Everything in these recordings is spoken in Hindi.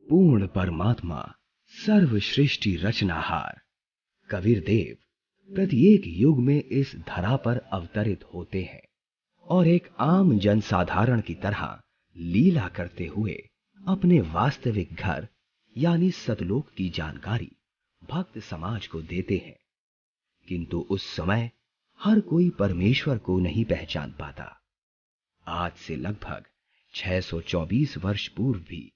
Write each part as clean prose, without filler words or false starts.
पूर्ण परमात्मा, सर्वश्रेष्ठी रचनाहार कबीर देव प्रत्येक युग में इस धरा पर अवतरित होते हैं और एक आम जनसाधारण की तरह लीला करते हुए अपने वास्तविक घर यानी सतलोक की जानकारी भक्त समाज को देते हैं। किंतु उस समय हर कोई परमेश्वर को नहीं पहचान पाता। आज से लगभग 624 वर्ष पूर्व भी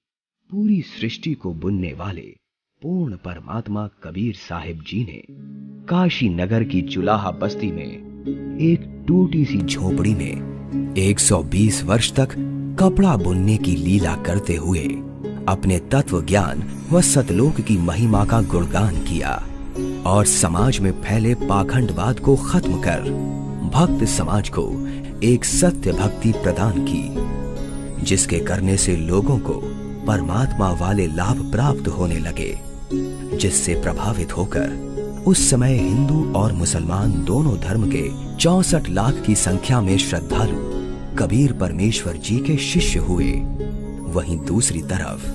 पूरी सृष्टि को बुनने वाले पूर्ण परमात्मा कबीर साहिब जी ने काशी नगर की चुलाहा बस्ती में एक टूटी सी झोपड़ी में 120 वर्ष तक कपड़ा बुनने की लीला करते हुए अपने तत्व ज्ञान व सतलोक की महिमा का गुणगान किया और समाज में फैले पाखंडवाद को खत्म कर भक्त समाज को एक सत्य भक्ति प्रदान की, जिसके करने से लोगों को परमात्मा वाले लाभ प्राप्त होने लगे, जिससे प्रभावित होकर उस समय हिंदू और मुसलमान दोनों धर्म के 64 लाख की संख्या में श्रद्धालु कबीर परमेश्वर जी के शिष्य हुए। वहीं दूसरी तरफ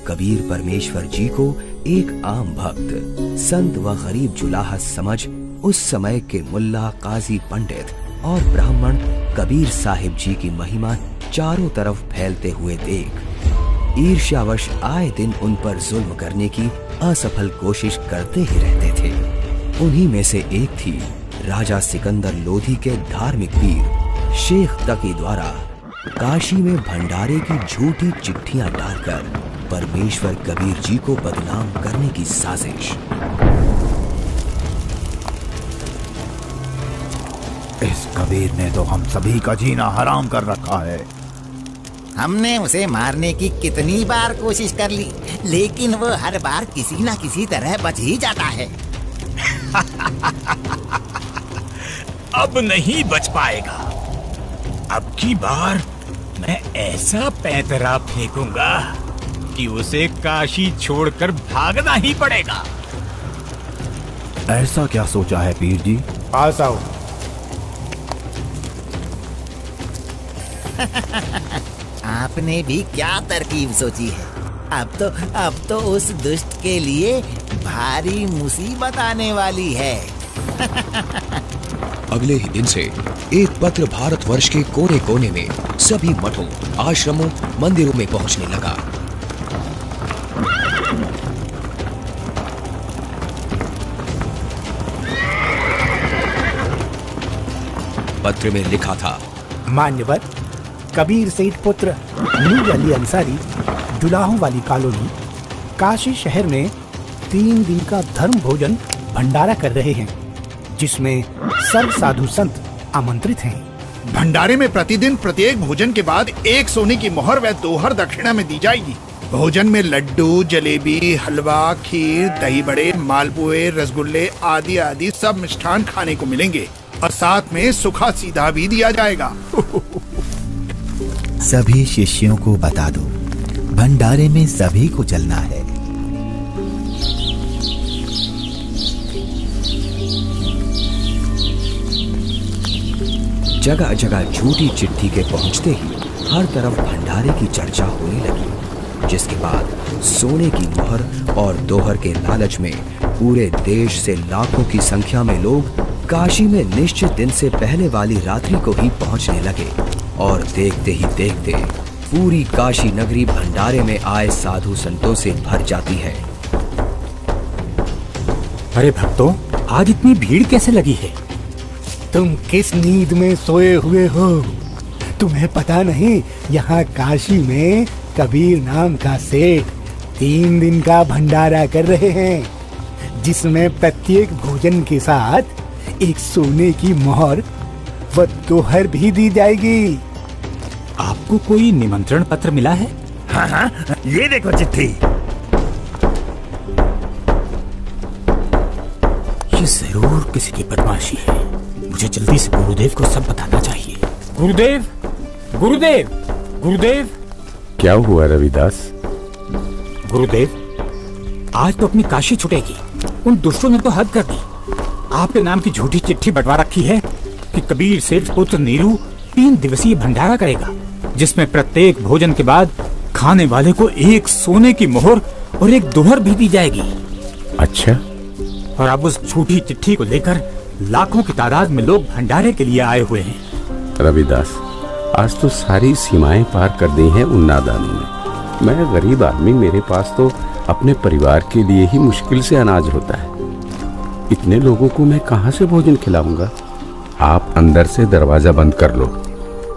कबीर परमेश्वर जी को एक आम भक्त, संत व गरीब जुलाहा समझ उस समय के मुल्ला, काजी, पंडित और ब्राह्मण कबीर साहिब जी की महिमा चारों तरफ फैलते हुए देख ईर्ष्यावश आए दिन उन पर जुल्म करने की असफल कोशिश करते ही रहते थे। उन्हीं में से एक थी राजा सिकंदर लोधी के धार्मिक वीर शेख तकी द्वारा काशी में भंडारे की झूठी चिट्ठियां डालकर परमेश्वर कबीर जी को बदनाम करने की साजिश। इस कबीर ने तो हम सभी का जीना हराम कर रखा है। हमने उसे मारने की कितनी बार कोशिश कर ली, लेकिन वो हर बार किसी न किसी तरह बच ही जाता है। अब नहीं बच पाएगा। अब की बार मैं ऐसा पैंतरा फेंकूंगा कि उसे काशी छोड़कर भागना ही पड़ेगा। ऐसा क्या सोचा है पीर जी? पास आओ। आपने भी क्या तरकीब सोची है? अब तो उस दुष्ट के लिए भारी मुसीबत आने वाली है। अगले ही दिन से एक पत्र भारतवर्ष के कोने कोने में सभी मठों, आश्रमों, मंदिरों में पहुंचने लगा। पत्र में लिखा था, मान्यवर कबीर सेठ पुत्र नूर अली अंसारी, जुलाहों वाली कॉलोनी, काशी शहर में 3 दिन का धर्म भोजन भंडारा कर रहे हैं, जिसमें सर्व साधु संत आमंत्रित हैं। भंडारे में प्रतिदिन प्रत्येक भोजन के बाद 1 सोने की मोहर व दोहर दक्षिणा में दी जाएगी। भोजन में लड्डू, जलेबी, हलवा, खीर, दही बड़े, मालपुए, रसगुल्ले आदि आदि सब मिष्ठान खाने को मिलेंगे और साथ में सूखा सीधा भी दिया जाएगा। सभी शिष्यों को बता दो, भंडारे में सभी को चलना है। जगह जगह झूठी चिट्ठी के पहुंचते ही हर तरफ भंडारे की चर्चा होने लगी, जिसके बाद सोने की मोहर और दोहर के लालच में पूरे देश से लाखों की संख्या में लोग काशी में निश्चित दिन से पहले वाली रात्रि को ही पहुंचने लगे और देखते ही देखते पूरी काशी नगरी भंडारे में आए साधु संतों से भर जाती है। अरे भक्तों, आज इतनी भीड़ कैसे लगी है? तुम किस नींद में सोए हुए हो? तुम्हें पता नहीं यहाँ काशी में कबीर नाम का सेठ 3 दिन का भंडारा कर रहे हैं, जिसमें प्रत्येक भोजन के साथ 1 सोने की मोहर व दोहर भी दी जाएगी। आपको कोई निमंत्रण पत्र मिला है? हाँ, ये देखो चिट्ठी। ये जरूर किसी की बदमाशी है। मुझे जल्दी से गुरुदेव को सब बताना चाहिए। गुरुदेव, गुरुदेव, गुरुदेव। क्या हुआ रविदास? गुरुदेव, आज तो अपनी काशी छुटेगी। उन दुष्टों ने तो हद कर दी। आपके नाम की झूठी चिट्ठी बंटवा रखी है कि कबीर सेठ पुत्र नीरू 3 दिवसीय भंडारा करेगा, जिसमें प्रत्येक भोजन के बाद खाने वाले को 1 सोने की मोहर और 1 दोहर भी दी जाएगी। अच्छा। और अब उस झूठी चिट्ठी को लेकर लाखों की तादाद में लोग भंडारे के लिए आए हुए हैं। रविदास, आज तो सारी सीमाएं पार कर दी हैं उन नादानों ने। मैं गरीब आदमी, मेरे पास तो अपने परिवार के लिए ही मुश्किल से अनाज होता है। इतने लोगों को मैं कहाँ से भोजन खिलाऊंगा? आप अंदर से दरवाजा बंद कर लो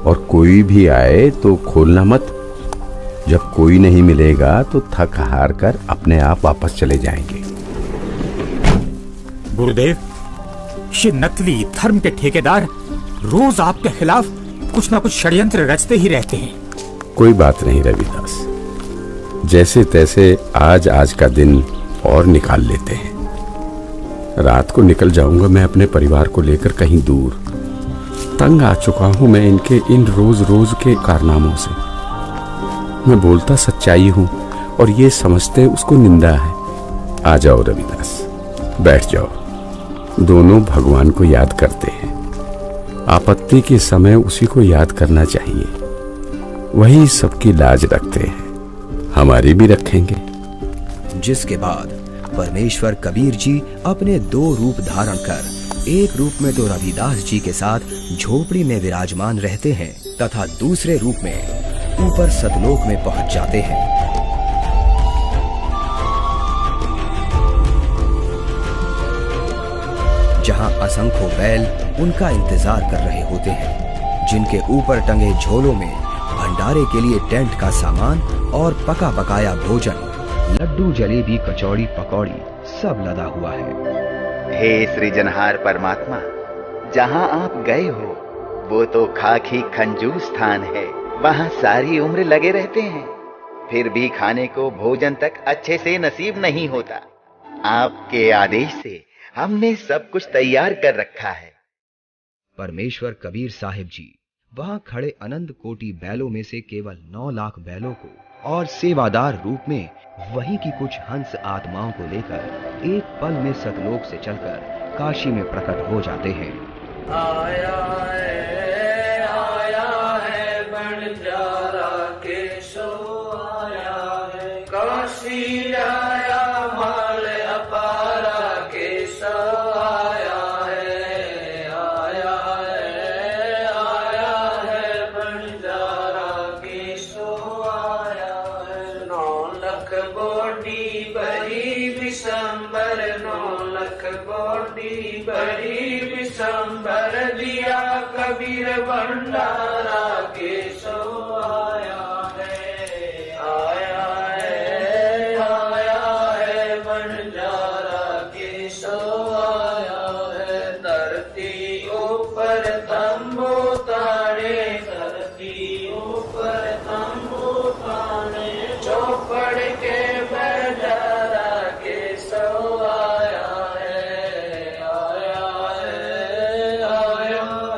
और कोई भी आए तो खोलना मत। जब कोई नहीं मिलेगा तो थक हार कर अपने आप वापस चले जाएंगे। गुरुदेव, ये नकली धर्म के ठेकेदार रोज आपके खिलाफ कुछ ना कुछ षड्यंत्र रचते ही रहते हैं। कोई बात नहीं रविदास, जैसे तैसे आज का दिन और निकाल लेते हैं। रात को निकल जाऊंगा मैं अपने परिवार को लेकर कहीं दूर। तंग आ चुका हूं मैं इनके इन रोज रोज के कारनामों से। मैं बोलता सच्चाई हूं और ये समझते उसको निंदा है। आ जाओ रविदास, बैठ जाओ। दोनों भगवान को याद करते हैं। आपत्ति के समय उसी को याद करना चाहिए। वही सबकी लाज रखते हैं, हमारी भी रखेंगे। जिसके बाद परमेश्वर कबीर जी अपने 2 रूप धारण कर, एक रूप में तो रविदास जी के साथ झोपड़ी में विराजमान रहते हैं तथा दूसरे रूप में ऊपर सतलोक में पहुंच जाते हैं। जहां असंख्यों बैल उनका इंतजार कर रहे होते हैं, जिनके ऊपर टंगे झोलों में भंडारे के लिए टेंट का सामान और पका पकाया भोजन, लड्डू, जलेबी, कचौड़ी, पकौड़ी सब लदा हुआ है। हे सृजनहार परमात्मा, जहाँ आप गए हो वो तो खाकी खंजूर स्थान है। वहाँ सारी उम्र लगे रहते हैं, फिर भी खाने को भोजन तक अच्छे से नसीब नहीं होता। आपके आदेश से हमने सब कुछ तैयार कर रखा है। परमेश्वर कबीर साहिब जी वहां खड़े अनंत कोटि बैलों में से केवल 9 लाख बैलों को और सेवादार रूप में वहीं की कुछ हंस आत्माओं को लेकर एक पल में सतलोक से चलकर काशी में प्रकट हो जाते हैं। आया है बंजारा केशो आया है, काशी आया माल अपारा केशो आया है। आया है बंजारा केशो आया है। 9 लाख बोडी बड़ी विशंबर, 9 लाख बोडी बड़ी विशंबर, दिया कबीर भंडारा केशो आया है। आया है बंजारा केशो आया है। धरती ऊपर तंबू ताने, धरती ऊपर तंबू ताने, चौपड़ के बंजारा केशो आया है। आया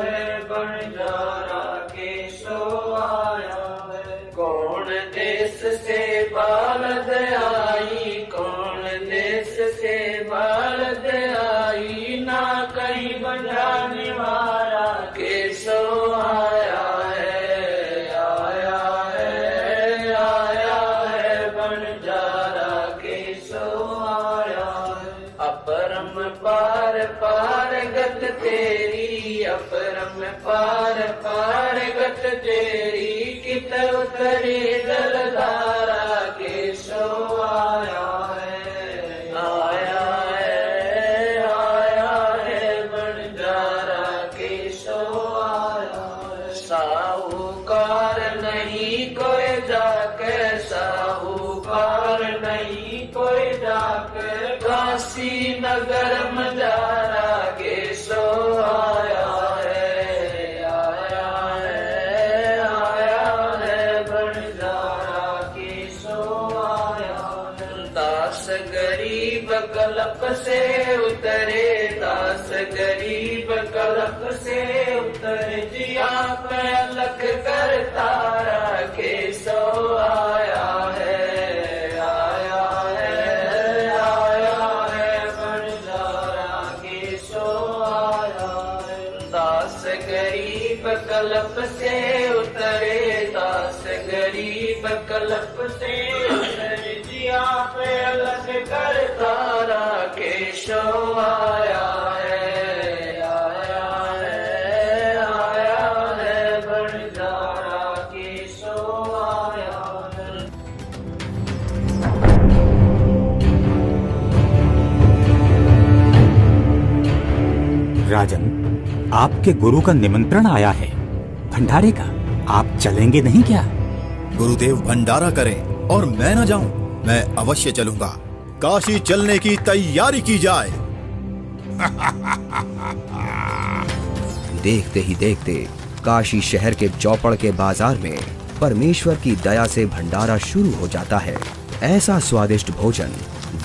है बंजारा केशो आया है। कौन देश से बालद आई, कौन देश से बालद आई, ना कहीं बंजाने वाला केशो आया है। आया है बंजारा केशो आया है। अपरम पार पार गत तेरी, अपरम पार पार गत तेरी, कित उतरी जलधारा केशो आया है। आया है बंजारा केशो आया है। साहूकार नहीं कोई जाके, साहूकार नहीं कोई जाके, काशी नगर मजारा केशो आया है। आया है बंजारा केशो आया है। दास गरीब कलप से उतरे, दास गरीब कलप से उतरे, जिया पे अलख कर तारा केशो आया है। आया है बंजारा केशो आया है। दास गरीब कलप से उतरे, दास गरीब कलप तलप से जिया पे अलग करता राकेशो आया है, आया है, आया है बंजारा केशो आया है। राजन, आपके गुरु का निमंत्रण आया है भंडारे का, आप चलेंगे नहीं क्या? गुरुदेव भंडारा करें और मैं न जाऊं, मैं अवश्य चलूंगा। काशी चलने की तैयारी की जाए। देखते ही देखते काशी शहर के चौपड़ के बाजार में परमेश्वर की दया से भंडारा शुरू हो जाता है। ऐसा स्वादिष्ट भोजन,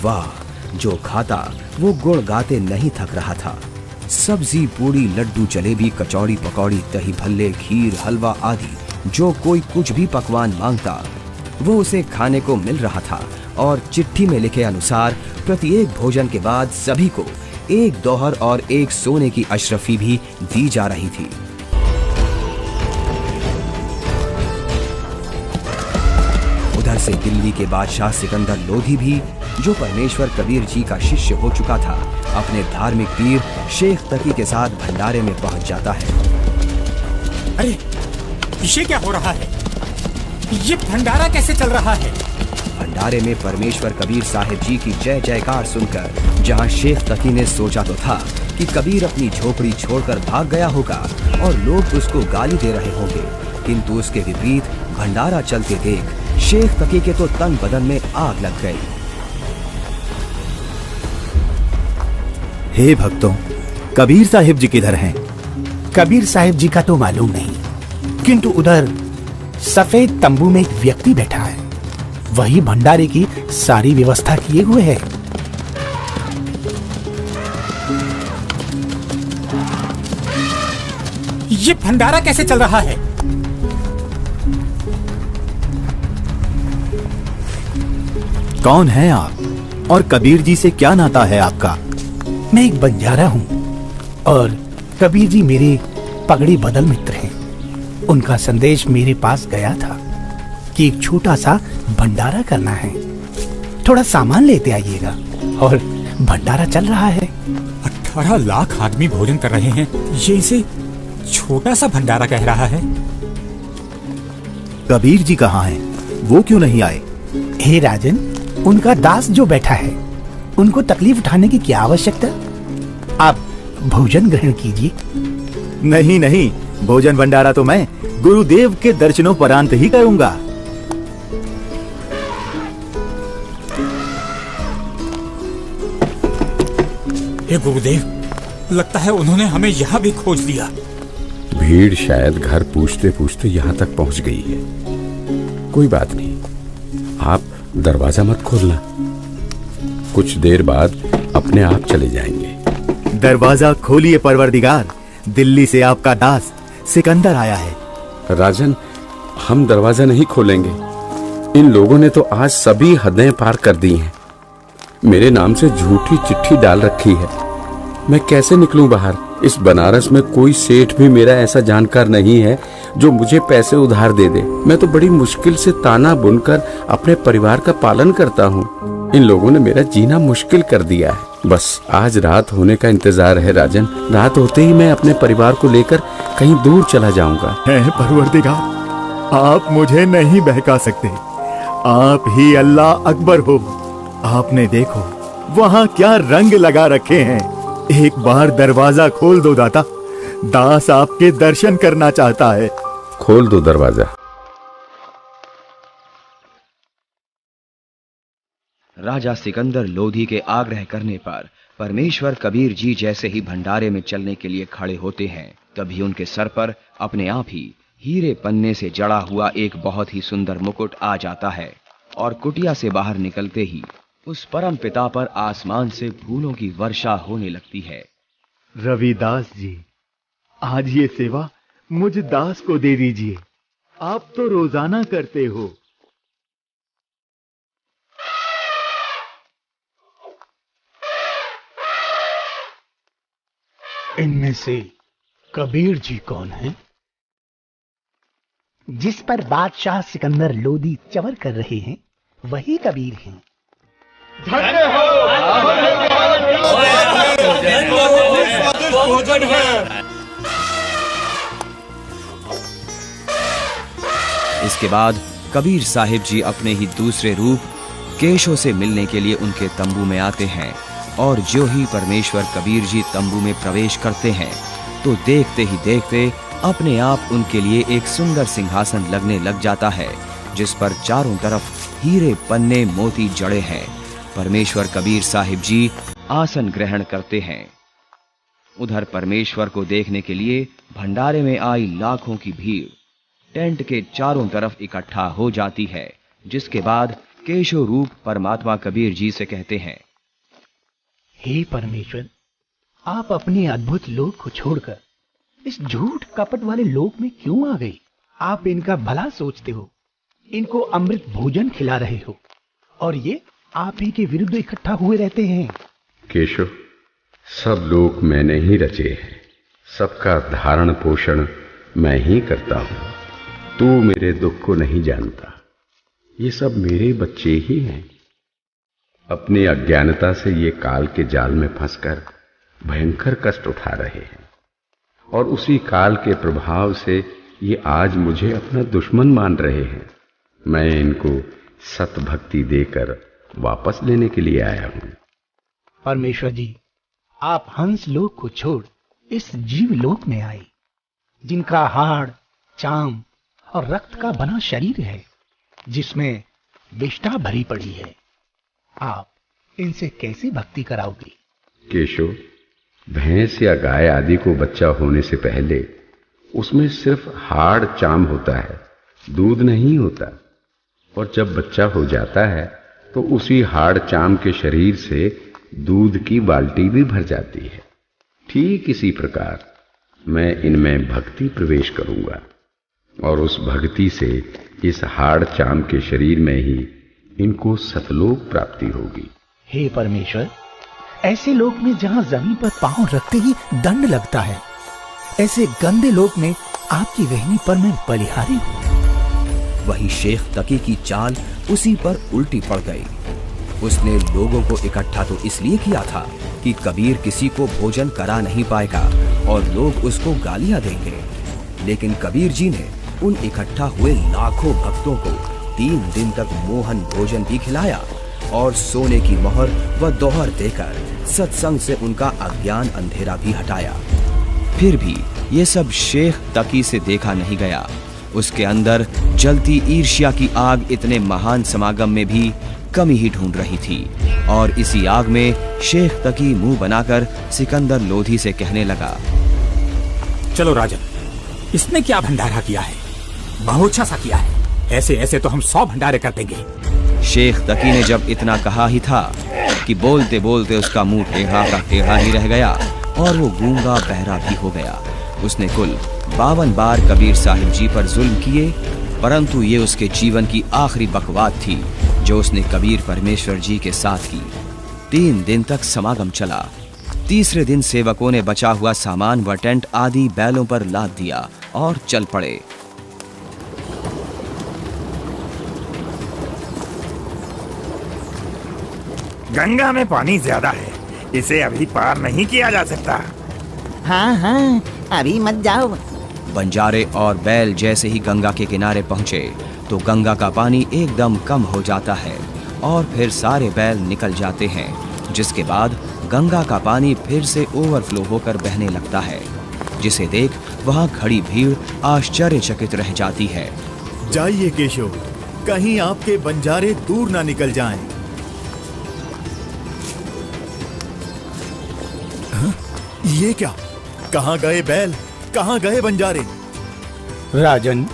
वाह, जो खाता वो गुण गाते नहीं थक रहा था। सब्जी, पूड़ी, लड्डू, जलेबी, कचौड़ी, पकौड़ी, दही भल्ले, खीर, हलवा आदि जो कोई कुछ भी पकवान मांगता वो उसे खाने को मिल रहा था। और चिट्ठी में लिखे अनुसार प्रत्येक भोजन के बाद सभी को एक दोहर और एक सोने की अशरफी भी दी जा रही थी। उधर से दिल्ली के बादशाह सिकंदर लोधी भी, जो परमेश्वर कबीर जी का शिष्य हो चुका था, अपने धार्मिक पीर शेख तकी के साथ भंडारे में पहुंच जाता है। अरे, ये क्या हो रहा है? ये भंडारा कैसे चल रहा है? भंडारे में परमेश्वर कबीर साहिब जी की जय जयकार सुनकर जहां शेख तकी ने सोचा तो था कि कबीर अपनी झोपड़ी छोड़कर भाग गया होगा और लोग उसको गाली दे रहे होंगे, किंतु उसके विपरीत भंडारा चलते देख शेख तकी के तो तन बदन में आग लग गई। हे भक्तों, कबीर साहिब जी किधर हैं? कबीर साहिब जी का तो मालूम नहीं, किंतु उधर सफेद तंबू में एक व्यक्ति बैठा है, वही भंडारे की सारी व्यवस्था किए हुए है। ये भंडारा कैसे चल रहा है? कौन है आप और कबीर जी से क्या नाता है आपका? मैं एक बंजारा हूँ और कबीर जी मेरे पगड़ी बदल मित्र हैं। उनका संदेश मेरे पास गया था कि एक छोटा सा भंडारा करना है, थोड़ा सामान लेते आइएगा। और भंडारा चल रहा है। 18 लाख आदमी भोजन कर रहे हैं, ये इसे छोटा सा भंडारा कह रहा है। कबीर जी कहाँ हैं? वो क्यों नहीं आए? हे राजन, उनका दास जो बैठा है, उनको तकलीफ उठाने की क्या आवश्यकता? आप भोजन ग्रहण कीजिए। नहीं नहीं, भोजन भंडारा तो मैं गुरुदेव के दर्शनों परांत ही करूंगा। हे गुरुदेव, लगता है उन्होंने हमें यहाँ भी खोज लिया। भीड़ शायद घर पूछते पूछते यहाँ तक पहुँच गई है। कोई बात नहीं, आप दरवाजा मत खोलना, कुछ देर बाद अपने आप चले जाएंगे। दरवाजा खोलिए परवरदिगार, दिल्ली से आपका दास सिकंदर आया है। राजन, हम दरवाजा नहीं खोलेंगे। इन लोगों ने तो आज सभी हदें पार कर दी हैं। मेरे नाम से झूठी चिट्ठी डाल रखी है। मैं कैसे निकलूं बाहर? इस बनारस में कोई सेठ भी मेरा ऐसा जानकार नहीं है जो मुझे पैसे उधार दे दे। मैं तो बड़ी मुश्किल से ताना बुनकर अपने परिवार का पालन करता हूँ। इन लोगों ने मेरा जीना मुश्किल कर दिया है। बस आज रात होने का इंतजार है राजन। रात होते ही मैं अपने परिवार को लेकर कहीं दूर चला जाऊंगा। है परवरदिगार, आप मुझे नहीं बहका सकते। आप ही अल्लाह अकबर हो। आपने देखो वहाँ क्या रंग लगा रखे हैं। एक बार दरवाजा खोल दो दाता, दास आपके दर्शन करना चाहता है। खोल दो दरवाजा। राजा सिकंदर लोधी के आग्रह करने पर परमेश्वर कबीर जी जैसे ही भंडारे में चलने के लिए खड़े होते हैं, तभी उनके सर पर अपने आप ही हीरे पन्ने से जड़ा हुआ एक बहुत ही सुंदर मुकुट आ जाता है और कुटिया से बाहर निकलते ही उस परम पिता पर आसमान से फूलों की वर्षा होने लगती है। रविदास जी, आज ये सेवा मुझ दास को दे दीजिए। आप तो रोजाना करते हो। इनमें से कबीर जी कौन हैं? जिस पर बादशाह सिकंदर लोदी चवर कर रहे हैं वही कबीर हैं। भोजन है। इसके बाद कबीर साहिब जी अपने ही दूसरे रूप केशव से मिलने के लिए उनके तंबू में आते हैं और जो ही परमेश्वर कबीर जी तंबू में प्रवेश करते हैं तो देखते ही देखते अपने आप उनके लिए एक सुंदर सिंहासन लगने लग जाता है जिस पर चारों तरफ हीरे पन्ने मोती जड़े हैं। परमेश्वर कबीर साहिब जी आसन ग्रहण करते हैं। उधर परमेश्वर को देखने के लिए भंडारे में आई लाखों की भीड़ टेंट के चारों तरफ इकट्ठा हो जाती है, जिसके बाद केशव रूप परमात्मा कबीर जी से कहते हैं, हे परमेश्वर, आप अपने अद्भुत लोक को छोड़कर इस झूठ कपट वाले लोक में क्यों आ गए? आप इनका भला सोचते हो, इनको अमृत भोजन खिला रहे हो और ये आप ही के विरुद्ध इकट्ठा हुए रहते हैं। केशव, सब लोग मैंने ही रचे हैं, सबका धारण पोषण मैं ही करता हूं। तू मेरे दुख को नहीं जानता, ये सब मेरे बच्चे ही हैं। अपनी अज्ञानता से ये काल के जाल में फंसकर भयंकर कष्ट उठा रहे हैं और उसी काल के प्रभाव से ये आज मुझे अपना दुश्मन मान रहे हैं। मैं इनको सत भक्ति देकर वापस लेने के लिए आया हूं। परमेश्वर जी, आप हंस लोक को छोड़ इस जीव लोक में आए, जिनका हाड़, चाम और रक्त का बना शरीर है, जिसमें विष्ठा भरी पड़ी है। आप इनसे कैसे भक्ति कराओगे? केशव, भैंस या गाय आदि को बच्चा होने से पहले उसमें सिर्फ हाड़ चाम होता है, दूध नहीं होता। और जब बच्चा हो जाता है तो उसी हाड़ चाम के शरीर से दूध की बाल्टी भी भर जाती है। ठीक इसी प्रकार मैं इनमें भक्ति प्रवेश करूंगा और उस भक्ति से इस हाड़ चाम के शरीर में ही इनको सतलोक प्राप्ति होगी। हे परमेश्वर, ऐसे लोक में जहां जमीन पर पांव रखते ही दंड लगता है, ऐसे गंदे लोक में आपकी रहनी पर मैं बलिहारी हूं। वहीं शेख तकी की चाल उसी पर उल्टी पड़ गई। उसने लोगों को इकट्ठा तो इसलिए किया था कि कबीर किसी को भोजन करा नहीं पाएगा और लोग उसको गालियां देंगे, लेकिन कबीर जी ने उन इकट्ठा हुए लाखों भक्तों को 3 दिन तक मोहन भोजन भी खिलाया और सोने की मोहर व दोहर देकर सत्संग से उनका अज्ञान अंधेरा भी हटाया। फिर भी ये सब शेख तकी से देखा नहीं गया। उसके अंदर जलती ईर्ष्या की आग इतने महान समागम में भी कमी ही ढूंढ रही थी और इसी आग में शेख तकी मुंह बनाकर सिकंदर लोधी से कहने लगा, चलो राजन, इसने क्या भंडारा किया है, बहुत अच्छा सा किया है। ऐसे ऐसे तो हम 100 भंडारे कर देंगे। शेख तकी ने जब इतना कहा ही था कि बोलते बोलते उसका मुंह टेढ़ा का टेढ़ा ही रह गया और वो गूंगा बहरा भी हो गया। उसने कुल 52 बार कबीर साहिब जी पर जुल्म किए, परंतु ये उसके जीवन की आखिरी बकवाद थी जो उसने कबीर परमेश्वर जी के साथ की। 3 दिन तक समागम चला। तीसरे दिन सेवकों ने बचा हुआ सामान व टेंट आदि बैलों पर लाद दिया और चल पड़े। गंगा में पानी ज्यादा है, इसे अभी पार नहीं किया जा सकता। हाँ हाँ, अभी मत जाओ। बंजारे और बैल जैसे ही गंगा के किनारे पहुंचे तो गंगा का पानी एकदम कम हो जाता है और फिर सारे बैल निकल जाते हैं, जिसके बाद गंगा का पानी फिर से ओवरफ्लो होकर बहने लगता है, जिसे देख वहां खड़ी भीड़ आश्चर्यचकित रह जाती है। जाइए केशव, कहीं आपके बंजारे दूर ना निकल जाएं। ये क्या? कहां गए बैल, कहां गए बंजारे? राजन,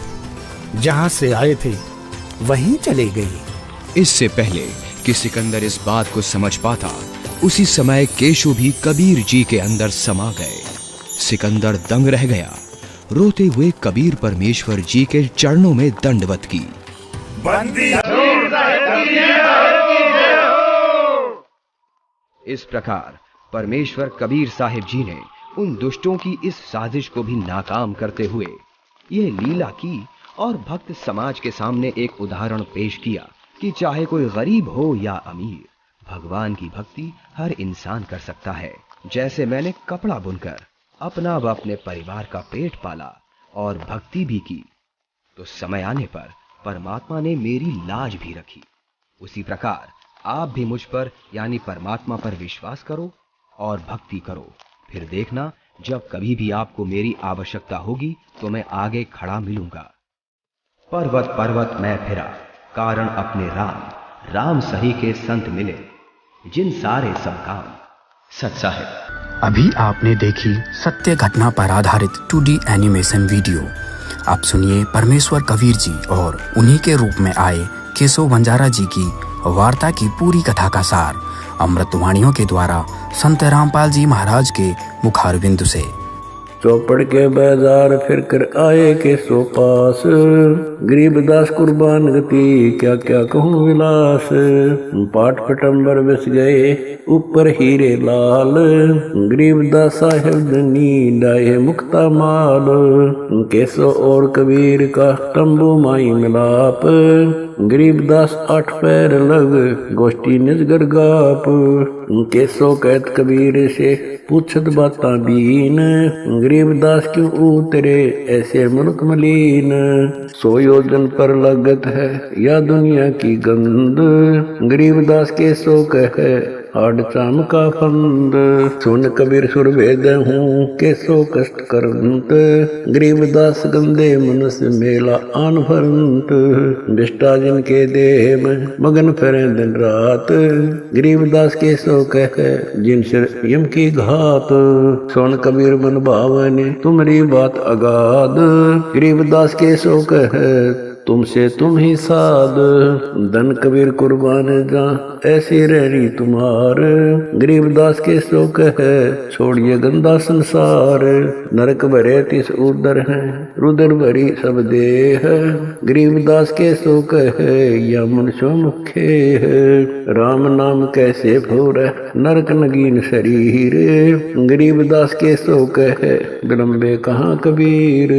जहां से आए थे वहीं चले गए। इससे पहले कि सिकंदर इस बात को समझ पाता, उसी समय केशव भी कबीर जी के अंदर समा गए। सिकंदर दंग रह गया, रोते हुए कबीर परमेश्वर जी के चरणों में दंडवत की। बंदी इस प्रकार परमेश्वर कबीर साहिब जी ने उन दुष्टों की इस साजिश को भी नाकाम करते हुए यह लीला की और भक्त समाज के सामने एक उदाहरण पेश किया कि चाहे कोई गरीब हो या अमीर, भगवान की भक्ति हर इंसान कर सकता है। जैसे मैंने कपड़ा बुनकर अपना व अपने परिवार का पेट पाला और भक्ति भी की, तो समय आने पर परमात्मा ने मेरी लाज भी रखी। उसी प्रकार आप भी मुझ पर यानी परमात्मा पर विश्वास करो और भक्ति करो। फिर देखना, जब कभी भी आपको मेरी आवश्यकता होगी तो मैं आगे खड़ा मिलूंगा। पर्वत पर्वत मैं फिरा, कारण अपने राम, राम सही के संत मिले, जिन सारे सब काम सत साहिब। अभी आपने देखी सत्य घटना पर आधारित 2D एनिमेशन वीडियो। आप सुनिए परमेश्वर कबीर जी और उन्हीं के रूप में आए केशव बंजारा जी की वार्ता की पूरी कथा का सार अमृतवाणियों के द्वारा संत रामपाल जी महाराज के मुखारबिंदु से। चौपड़ के बाजार फिर कर आए के सो पास, गरीबदास कुर्बान गति क्या क्या कहूँ विलास। पाट पटम्बर बस गए ऊपर हीरे लाल, गरीबदास साहेब धनी डाये मुक्ता माल। केसो और कबीर का तंबू माई मिलाप, गरीबदास 8 पैर लग गोष्ठी निजगर गाप। केसो कहत कबीर से पूछत बाता बीन, गरीबदास क्यों उतरे ऐसे मुल्क मलीन। 100 योजन पर लगत है या दुनिया की गंद, गरीबदास केसो कहे हाड चाम का फंद। सुन कबीर सुर वेद हूँ केसो कष्ट करंत, गरीबदास गंदे मनुष्य मेला आन भरंत। बिष्टा जिनके देह में मगन फिरे दिन रात, गरीबदास केसो कहे जिन सिर यम की घात। सुन कबीर मन भावने तुम्हारी बात अगाध, गरीबदास केसो कहे तुमसे तुम ही साध। धन कबीर कुर्बान जा ऐसी रहरी तुम्हार, गरीबदास के सो कहे छोड़िए गंदा संसार। नरक भरे तिस उदर है रुदर भरी सब देह, गरीबदास के सो कहे या मनुष्य मुखे है। राम नाम कैसे भोर नरक नगीन शरीर, गरीबदास के सो कहे विलंबे कहाँ कबीर।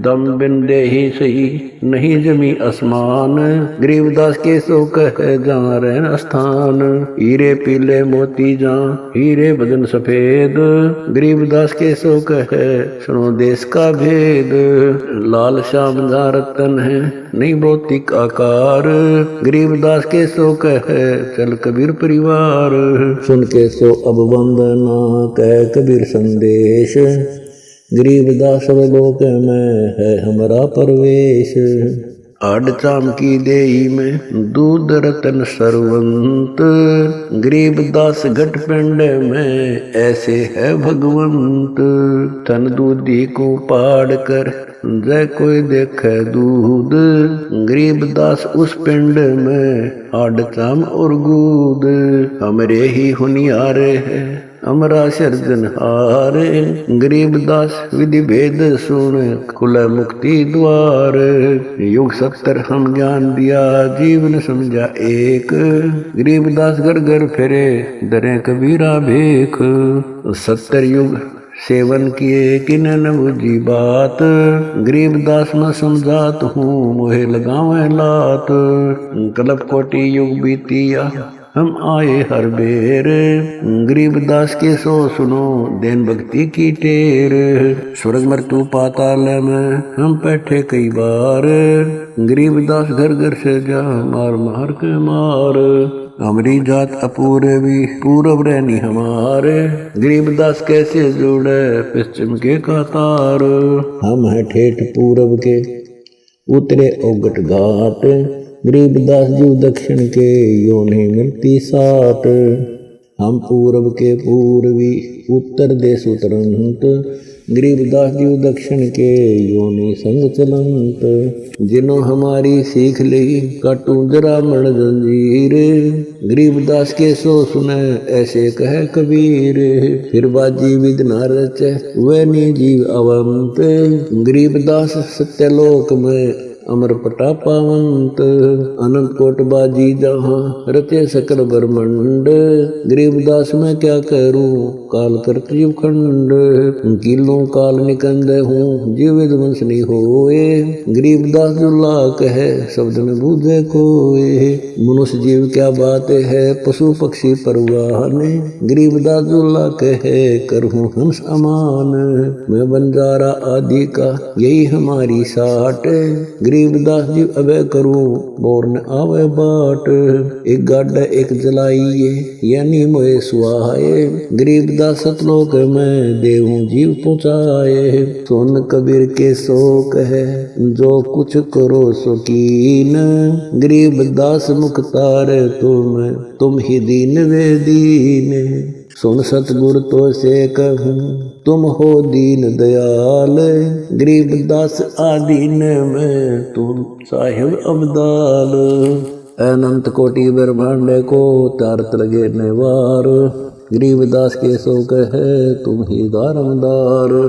दम बिन दे ही सही नहीं जमी आसमान, गरीबदास के सो कहे जहाँ रहन स्थान। हीरे पीले मोती जहाँ हीरे बदन सफेद, गरीबदास के सो कहे सुनो देश का भेद। लाल श्याम जहाँ रतन है नहीं भौतिक आकार, गरीबदास के सो कहे चल कबीर परिवार। सुन के सो अब वंदना कह कबीर संदेश, गरीबदास लोक में है हमारा परवेश। आड चाम की देई में दूध रतन सरवंत, गरीबदास घट पिंड में ऐसे है भगवंत। तन दूधी को पाड़ कर जय कोई देखे दूध, गरीबदास उस पिंड में आड चाम और गूद। हमरे ही हुनियारे है अमरा सर्जनहार, गरीबदास विधि भेद सुन खुला मुक्ति द्वार। युग 70 हम ज्ञान दिया जीवन समझा एक, गरीबदास घर घर फिरे दरे कबीरा भेख। 70 युग सेवन किए किन न बुझी बात, गरीबदास न समझात हूँ मोहे लगावे लात। कलप कोटि युग बीतिया हम आए हर बेर, गरीबदास के सो सुनो देन भक्ति की टेर। स्वर्ग मृत्यु पाताल में हम बैठे कई बार, गरीबदास घर घर से जा मार मार के मार। हमारी जात अपूर्वी पूरब रहनी हमारे, गरीबदास कैसे जुड़े पश्चिम के कतार। हम है ठेठ पूरब के उतरे औगट घाट, गरीबदास जी दक्षिण के यो नहीं मिलती साट। हम पूरब के पूर्वी उत्तर देश उतरंत, गरीबदास जी दक्षिण के यो नहीं संग चलंत। जिन्हों हमारी सीख ली काटू जरा मण जंजीर, गरीबदास के सो सुने ऐसे कहे कबीर। फिर बाजी विद न रचे वह नी जीव अवंत, गरीबदास सत्यलोक में अमर पटा पावंत अनंत कोट बाजी जहाँ रचे सकल ब्रह्मंड गरीबदास मैं क्या करूं काल करत जीव खंड किलों काल निकंद हूँ जीव विध्वंस नहीं होए गरीबदास दुल्ला कहे शब्द में बूझे कोए मनुष्य जीव क्या बात है पशु पक्षी परवान गरीबदास दुल्ला कहे करहूं हंस अमान मैं बंजारा आदि का यही हमारी साट गरीबदास जी अबे करूं बोर न आवे बाट एक गाड्डा एक जलाइए यानी मोए सुहाए गरीबदास सतलोक में देहूं जीव पहुँचाए सोन कबीर के शोक है जो कुछ करो सुकीन गरीबदास मुख्तार तुम ही दीन वे दीन सुन सतगुर तो से कहूं तुम हो दीन दयाल गरीबदास आदीन में तुम साहिब अब्दाल अनंत कोटि ब्रह्मांड को तारत लगे नेवार गरीबदास के शोक है तुम ही दारमदार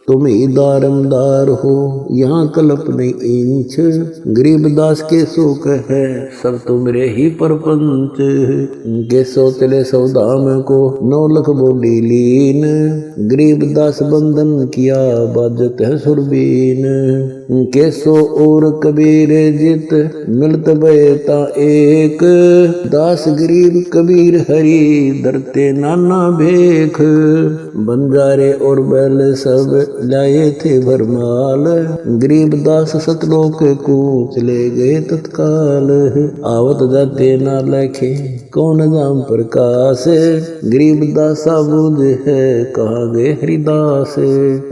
तुम ही दारमदार हो यहाँ कल्प नहीं इंच गरीबदास के शोक है सब तुमरे ही परपंच के सोतले सौदाम को 9 लाख बोली लीन गरीबदास बंधन किया बाजत है सुरबीन के सो और कबीर जित मिलत बेता एक दास गरीब कबीर हरि धरते नाना भेख बंजारे और बैल सब लाए थे भरमाल गरीबदास सतलोक को चले गए तत्काल आवत जाते ना लखे कौन नाम प्रकाश गरीबदास बूझ है कहाँ गए हरिदास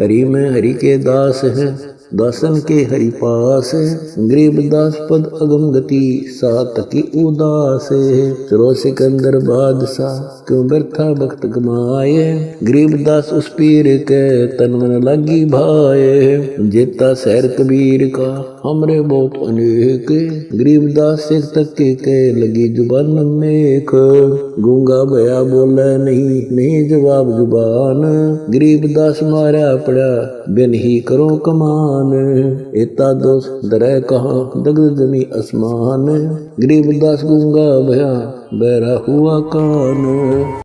हरि में हरि के दास है दासन के हरि पास गरीबदास पद अगम गति सात की उदास चलो सिकंदर बादशाह क्यों व्यर्था भक्त कमाए गरीबदास उस पीर के तन मन लगी भाए जेता शहर कबीर का हमरे बहुत अनेक गरीबदास सिख तक के लगी जुबान मेख गूंगा भया बोले नहीं जवाब जुबान गरीबदास मारा पड़ा बिन ही करो कमान एता दोष दरह कहाँ दग्ध जमी आसमान गरीबदास गूंगा भया बहरा हुआ कान।